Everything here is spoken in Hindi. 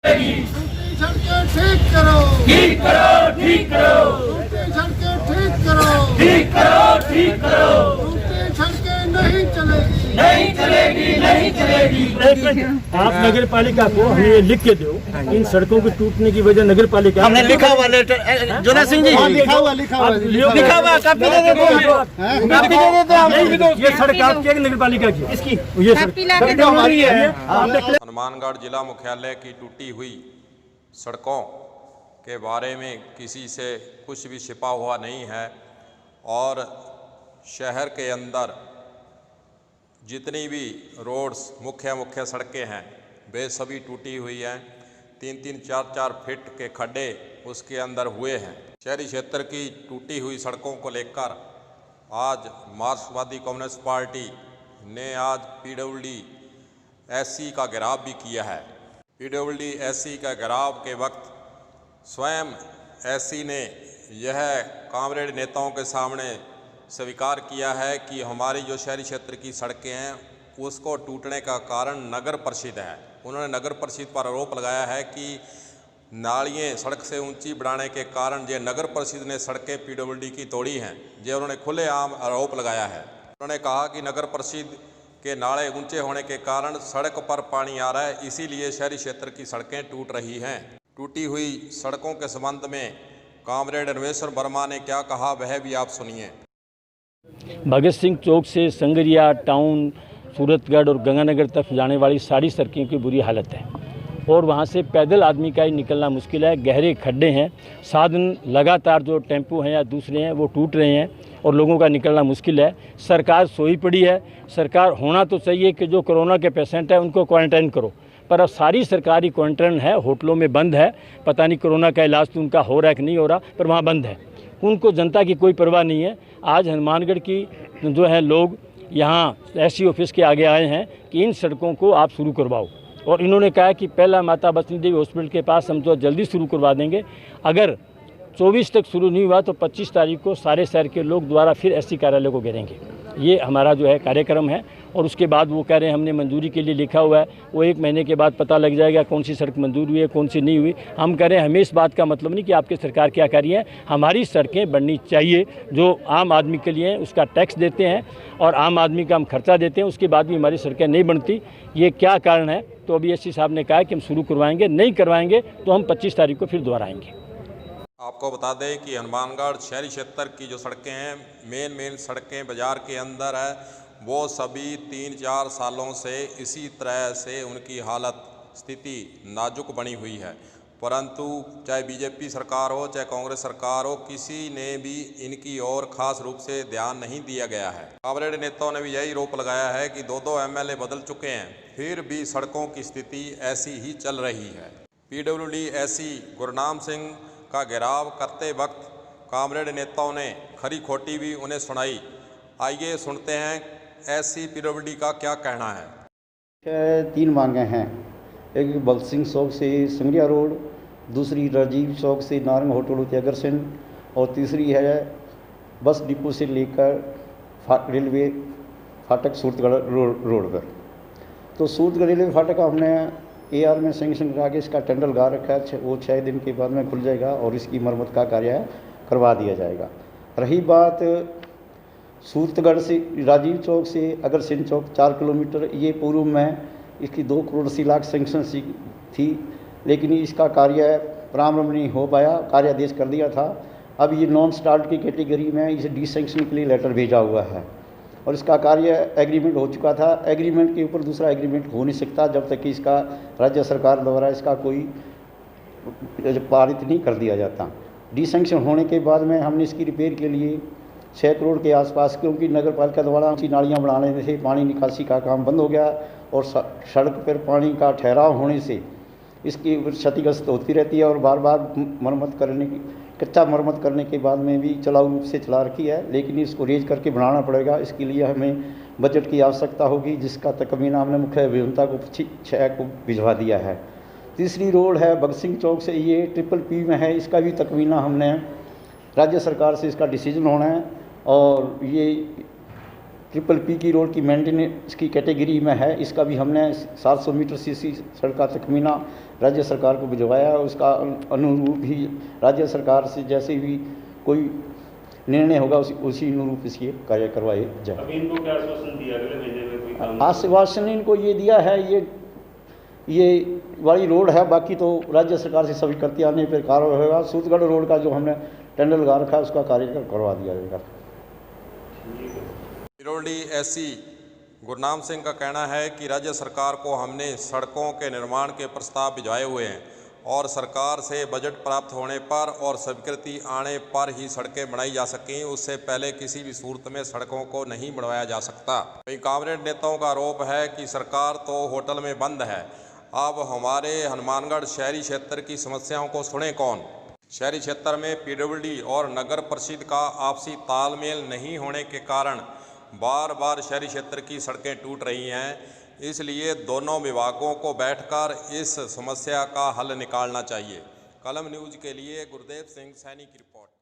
टूटी सड़कें ठीक करो, ठीक करो, ठीक करो, टूटी सड़कें ठीक करो, ठीक करो, ठीक करो, टूटी सड़कें नहीं चलेगी, नहीं चलेगी, नहीं चलेगी। आप नगर पालिका को हमें ये लिख के दो, इन सड़कों के टूटने की वजह नगर पालिका हमने लिखा हुआ लेटर जोना सिंह जी लिखा हुआ लिखा हुआ कापी दे देते कापी दे देते हम। ये सड़क आपकी नगर पालिका की इसकी ये सड़क हमारी है। हनुमानगढ़ जिला मुख्यालय की टूटी हुई सड़कों के बारे में किसी से कुछ भी छिपा हुआ नहीं है और शहर के अंदर जितनी भी रोड्स मुख्य सड़कें हैं वे सभी टूटी हुई हैं। 3-3, 4-4 फीट के खड्डे उसके अंदर हुए हैं। शहरी क्षेत्र की टूटी हुई सड़कों को लेकर आज मार्क्सवादी कम्युनिस्ट पार्टी ने आज PWD-SC का घेराव भी किया है। PWD-SC का घेराव के वक्त स्वयं SC ने यह कामरेड नेताओं के सामने स्वीकार किया है कि हमारी जो शहरी क्षेत्र की सड़कें हैं उसको टूटने का कारण नगर परिषद है। उन्होंने नगर परिषद पर आरोप लगाया है कि नालियाँ सड़क से ऊंची बढ़ाने के कारण ये नगर परिषद ने सड़कें PWD की तोड़ी हैं। ये उन्होंने खुलेआम आरोप लगाया है। उन्होंने कहा कि नगर परिषद के नाले ऊंचे होने के कारण सड़क पर पानी आ रहा है, इसीलिए शहरी क्षेत्र की सड़कें टूट रही हैं। टूटी हुई सड़कों के संबंध में कामरेड अन्वेषण वर्मा ने क्या कहा वह भी आप सुनिए। भगत सिंह चौक से संगरिया टाउन, सूरतगढ़ और गंगानगर तक जाने वाली सारी सड़कों की बुरी हालत है और वहाँ से पैदल आदमी का ही निकलना मुश्किल है। गहरे खड्डे हैं, साधन लगातार जो टेम्पो हैं या दूसरे हैं वो टूट रहे हैं और लोगों का निकलना मुश्किल है। सरकार सोई पड़ी है। सरकार होना तो चाहिए कि जो कोरोना के पेशेंट हैं उनको क्वारंटाइन करो, पर अब सारी सरकारी क्वारंटाइन है, होटलों में बंद है। पता नहीं कोरोना का इलाज तो उनका हो रहा है कि नहीं हो रहा, पर वहाँ बंद है। उनको जनता की कोई परवाह नहीं है। आज हनुमानगढ़ की जो है लोग यहाँ SC ऑफिस के आगे आए हैं कि इन सड़कों को आप शुरू करवाओ और इन्होंने कहा कि पहला माता बसनी देवी हॉस्पिटल के पास हम तो जल्दी शुरू करवा देंगे। अगर 24 तक शुरू नहीं हुआ तो 25 तारीख को सारे शहर के लोग दोबारा फिर SC कार्यालय को घेरेंगे। ये हमारा जो है कार्यक्रम है और उसके बाद वो कह रहे हैं हमने मंजूरी के लिए लिखा हुआ है, वो 1 महीने के बाद पता लग जाएगा कौन सी सड़क मंजूर हुई है कौन सी नहीं हुई। हम कह रहे हैं हमें इस बात का मतलब नहीं कि आपकी सरकार क्या कर रही है। हमारी सड़कें बननी चाहिए, जो आम आदमी के लिए उसका टैक्स देते हैं और आम आदमी का हम खर्चा देते हैं, उसके बाद भी हमारी सड़कें नहीं बनती। ये क्या कारण है? तो अभी SC साहब ने कहा कि हम शुरू करवाएंगे, नहीं करवाएंगे तो हम 25 तारीख को फिर दोबारा आएंगे। आपको बता दें कि हनुमानगढ़ शहरी क्षेत्र की जो सड़कें हैं मेन सड़कें बाज़ार के अंदर है, वो सभी 3-4 सालों से इसी तरह से उनकी हालत स्थिति नाजुक बनी हुई है। परंतु चाहे BJP सरकार हो चाहे कांग्रेस सरकार हो, किसी ने भी इनकी ओर खास रूप से ध्यान नहीं दिया गया है। कामरेड नेताओं ने भी यही आरोप लगाया है कि 2-2 MLA बदल चुके हैं, फिर भी सड़कों की स्थिति ऐसी ही चल रही है। PWD-SC गुरनाम सिंह का घेराव करते वक्त कामरेड नेताओं ने खरी खोटी भी उन्हें सुनाई। आइए सुनते हैं SC PWD का क्या कहना है। 3 मांगे हैं, एक भगत सिंह चौक से संगरिया रोड, दूसरी राजीव चौक से नारंग होटल त्यागरसेन और तीसरी है बस डिपो से लेकर रेलवे फाटक सूरतगढ़ रोड पर। तो सूरतगढ़ रेलवे फाटक का हमने AR में सेंक्शन करा के इसका टेंडर लगा रखा है। वो 6 दिन के बाद में खुल जाएगा और इसकी मरम्मत का कार्य करवा दिया जाएगा। रही बात सूरतगढ़ से राजीव चौक से अग्रसेन चौक 4 किलोमीटर, ये पूर्व में इसकी 2 करोड़ 80 लाख सेंक्शन थी, लेकिन इसका कार्य प्रारंभ नहीं हो पाया, कार्यादेश कर दिया था। अब ये नॉन स्टार्ट की कैटेगरी में इसे डिसेंक्शन के लिए लेटर भेजा हुआ है और इसका कार्य एग्रीमेंट हो चुका था। एग्रीमेंट के ऊपर दूसरा एग्रीमेंट हो नहीं सकता जब तक कि इसका राज्य सरकार द्वारा इसका कोई पारित नहीं कर दिया जाता। डिसेंक्शन होने के बाद में हमने इसकी रिपेयर के लिए 6 करोड़ के आसपास, क्योंकि नगर पालिका द्वारा ऊँची नालियाँ बढ़ाने से पानी निकासी का काम बंद हो गया और सड़क पर पानी का ठहराव होने से इसकी क्षतिग्रस्त होती रहती है और बार बार कच्चा मरम्मत करने के बाद में भी चलाऊ रूप से चला रखी है, लेकिन इसको रेज करके बढ़ाना पड़ेगा। इसके लिए हमें बजट की आवश्यकता होगी, जिसका तकमीना हमने मुख्य अभियंता को 6 को भिजवा दिया है। तीसरी रोड है भगत सिंह चौक से, ये PPP में है, इसका भी तकमीना हमने राज्य सरकार से इसका डिसीजन होना है और ये ट्रिपल P की रोड की मेंटेनेंस की कैटेगरी में है। इसका भी हमने 700 मीटर CC सड़क का तखमीना राज्य सरकार को भिजवाया। उसका अनुरूप भी राज्य सरकार से जैसे भी कोई निर्णय होगा उसी अनुरूप इसके कार्य करवाए जाए। अभी इनको क्या आश्वासन दिया अगले महीने में कोई काम? आश्वासन इनको ये दिया है, ये वाली रोड है, बाकी तो राज्य सरकार से सभी करते आने पर कार्य होगा। सूरतगढ़ रोड का जो हमने टेंडर लगा रखा है उसका कार्य करवा दिया जाएगा। इरोली SC गुरनाम सिंह का कहना है कि राज्य सरकार को हमने सड़कों के निर्माण के प्रस्ताव भिजवाए हुए हैं और सरकार से बजट प्राप्त होने पर और स्वीकृति आने पर ही सड़कें बनाई जा सकें। उससे पहले किसी भी सूरत में सड़कों को नहीं बढ़वाया जा सकता। वहीं कांग्रेस नेताओं का आरोप है कि सरकार तो होटल में बंद है, अब हमारे हनुमानगढ़ शहरी क्षेत्र की समस्याओं को सुने कौन। शहरी क्षेत्र में PWD और नगर परिषद का आपसी तालमेल नहीं होने के कारण बार बार शहरी क्षेत्र की सड़कें टूट रही हैं। इसलिए दोनों विभागों को बैठकर इस समस्या का हल निकालना चाहिए। कलम न्यूज़ के लिए गुरदेव सिंह सैनी की रिपोर्ट।